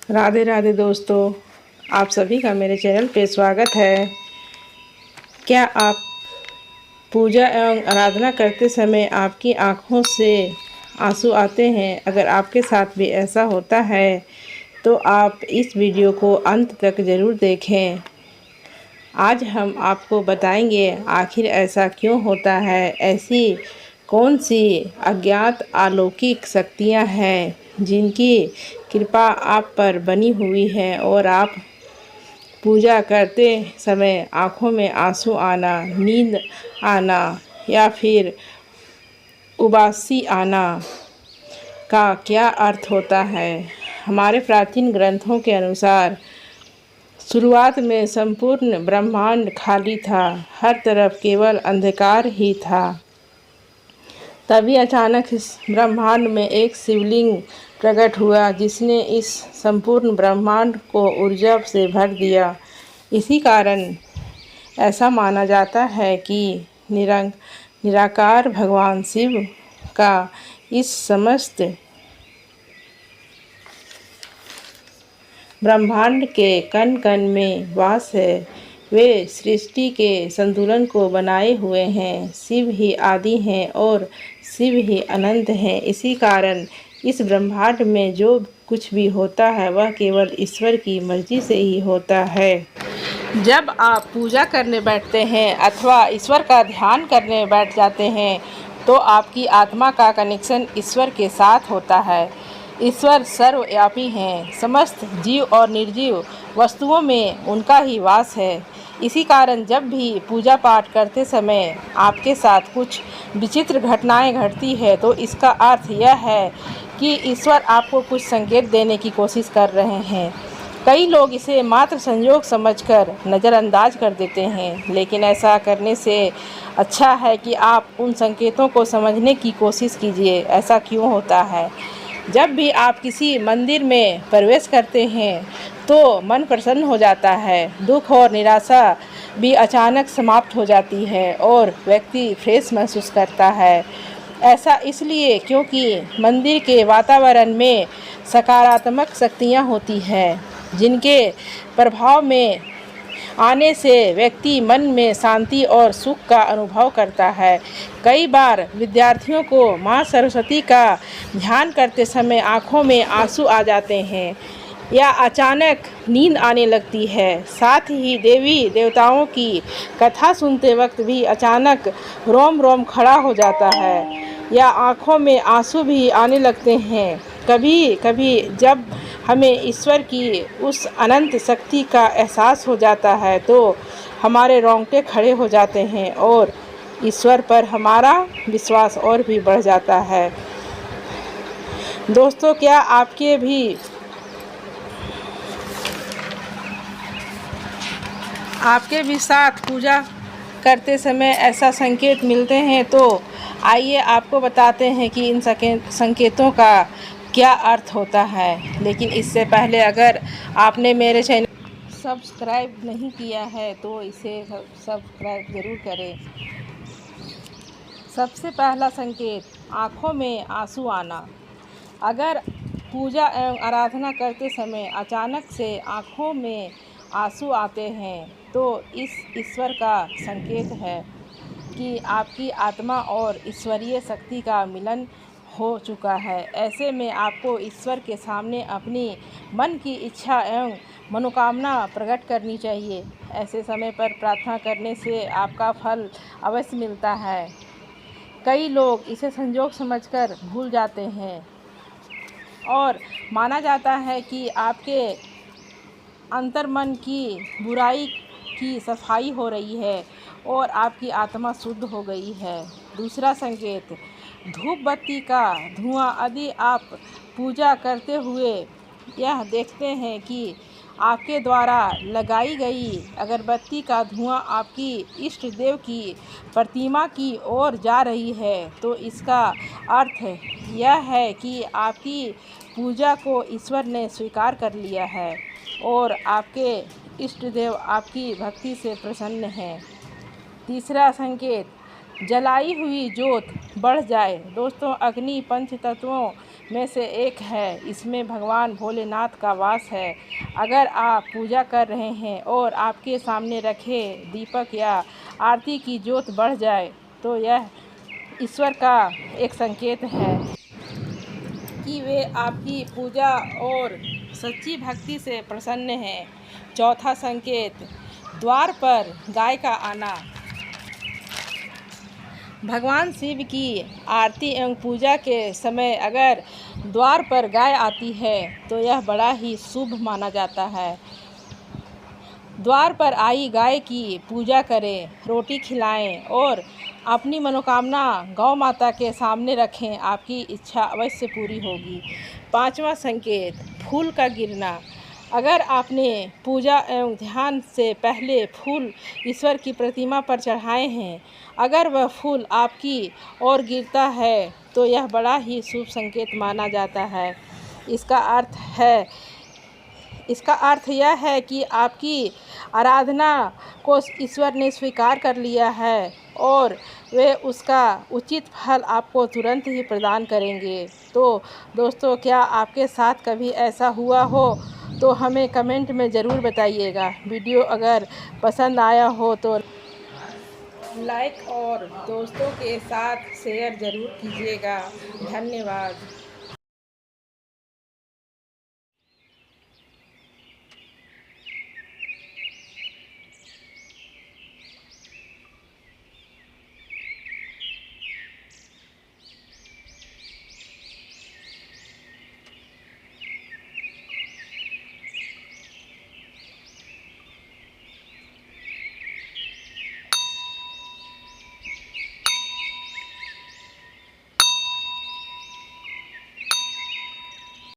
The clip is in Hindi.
राधे राधे दोस्तों, आप सभी का मेरे चैनल पे स्वागत है। क्या आप पूजा एवं आराधना करते समय आपकी आँखों से आंसू आते हैं? अगर आपके साथ भी ऐसा होता है तो आप इस वीडियो को अंत तक ज़रूर देखें। आज हम आपको बताएंगे आखिर ऐसा क्यों होता है, ऐसी कौन सी अज्ञात अलौकिक शक्तियाँ हैं जिनकी कृपा आप पर बनी हुई है और आप पूजा करते समय आँखों में आंसू आना, नींद आना या फिर उबासी आना का क्या अर्थ होता है। हमारे प्राचीन ग्रंथों के अनुसार शुरुआत में संपूर्ण ब्रह्मांड खाली था, हर तरफ केवल अंधकार ही था। तभी अचानक इस ब्रह्मांड में एक शिवलिंग प्रकट हुआ जिसने इस संपूर्ण ब्रह्मांड को ऊर्जा से भर दिया। इसी कारण ऐसा माना जाता है कि निराकार भगवान शिव का इस समस्त ब्रह्मांड के कण कण में वास है। वे सृष्टि के संतुलन को बनाए हुए हैं। शिव ही आदि हैं और शिव ही अनंत हैं। इसी कारण इस ब्रह्मांड में जो कुछ भी होता है वह केवल ईश्वर की मर्जी से ही होता है। जब आप पूजा करने बैठते हैं अथवा ईश्वर का ध्यान करने बैठ जाते हैं तो आपकी आत्मा का कनेक्शन ईश्वर के साथ होता है। ईश्वर सर्वव्यापी हैं, समस्त जीव और निर्जीव वस्तुओं में उनका ही वास है। इसी कारण जब भी पूजा पाठ करते समय आपके साथ कुछ विचित्र घटनाएं घटती है तो इसका अर्थ यह है कि ईश्वर आपको कुछ संकेत देने की कोशिश कर रहे हैं। कई लोग इसे मात्र संयोग समझकर नज़रअंदाज कर देते हैं, लेकिन ऐसा करने से अच्छा है कि आप उन संकेतों को समझने की कोशिश कीजिए। ऐसा क्यों होता है? जब भी आप किसी मंदिर में प्रवेश करते हैं तो मन प्रसन्न हो जाता है, दुख और निराशा भी अचानक समाप्त हो जाती है और व्यक्ति फ्रेश महसूस करता है। ऐसा इसलिए क्योंकि मंदिर के वातावरण में सकारात्मक शक्तियाँ होती हैं, जिनके प्रभाव में आने से व्यक्ति मन में शांति और सुख का अनुभव करता है। कई बार विद्यार्थियों को माँ सरस्वती का ध्यान करते समय आँखों में आंसू आ जाते हैं या अचानक नींद आने लगती है। साथ ही देवी देवताओं की कथा सुनते वक्त भी अचानक रोम रोम खड़ा हो जाता है या आँखों में आंसू भी आने लगते हैं। कभी कभी जब हमें ईश्वर की उस अनंत शक्ति का एहसास हो जाता है तो हमारे रोंगटे खड़े हो जाते हैं और ईश्वर पर हमारा विश्वास और भी बढ़ जाता है। दोस्तों, क्या आपके भी साथ पूजा करते समय ऐसा संकेत मिलते हैं? तो आइए आपको बताते हैं कि इन संकेतों का क्या अर्थ होता है। लेकिन इससे पहले अगर आपने मेरे चैनल सब्सक्राइब नहीं किया है तो इसे सब्सक्राइब ज़रूर करें। सबसे पहला संकेत, आँखों में आंसू आना। अगर पूजा एवं आराधना करते समय अचानक से आँखों में आंसू आते हैं तो इस ईश्वर का संकेत है कि आपकी आत्मा और ईश्वरीय शक्ति का मिलन हो चुका है। ऐसे में आपको ईश्वर के सामने अपनी मन की इच्छा एवं मनोकामना प्रकट करनी चाहिए। ऐसे समय पर प्रार्थना करने से आपका फल अवश्य मिलता है। कई लोग इसे संयोग समझकर भूल जाते हैं और माना जाता है कि आपके अंतर्मन की बुराई की सफाई हो रही है और आपकी आत्मा शुद्ध हो गई है। दूसरा संकेत, धूप बत्ती का धुआं। यदि आप पूजा करते हुए यह देखते हैं कि आपके द्वारा लगाई गई अगरबत्ती का धुआं आपकी इष्ट देव की प्रतिमा की ओर जा रही है तो इसका अर्थ यह है कि आपकी पूजा को ईश्वर ने स्वीकार कर लिया है और आपके इष्ट देव आपकी भक्ति से प्रसन्न हैं। तीसरा संकेत, जलाई हुई जोत बढ़ जाए। दोस्तों, अग्नि पंच तत्वों में से एक है। इसमें भगवान भोलेनाथ का वास है। अगर आप पूजा कर रहे हैं और आपके सामने रखे दीपक या आरती की ज्योत बढ़ जाए तो यह ईश्वर का एक संकेत है कि वे आपकी पूजा और सच्ची भक्ति से प्रसन्न हैं। चौथा संकेत, द्वार पर गाय का आना। भगवान शिव की आरती एवं पूजा के समय अगर द्वार पर गाय आती है तो यह बड़ा ही शुभ माना जाता है। द्वार पर आई गाय की पूजा करें, रोटी खिलाएं और अपनी मनोकामना गौ माता के सामने रखें, आपकी इच्छा अवश्य पूरी होगी। पांचवा संकेत, फूल का गिरना। अगर आपने पूजा एवं ध्यान से पहले फूल ईश्वर की प्रतिमा पर चढ़ाए हैं, अगर वह फूल आपकी ओर गिरता है तो यह बड़ा ही शुभ संकेत माना जाता है। इसका अर्थ यह है कि आपकी आराधना को ईश्वर ने स्वीकार कर लिया है और वे उसका उचित फल आपको तुरंत ही प्रदान करेंगे। तो दोस्तों, क्या आपके साथ कभी ऐसा हुआ हो तो हमें कमेंट में ज़रूर बताइएगा। वीडियो अगर पसंद आया हो तो लाइक और दोस्तों के साथ शेयर ज़रूर कीजिएगा। धन्यवाद।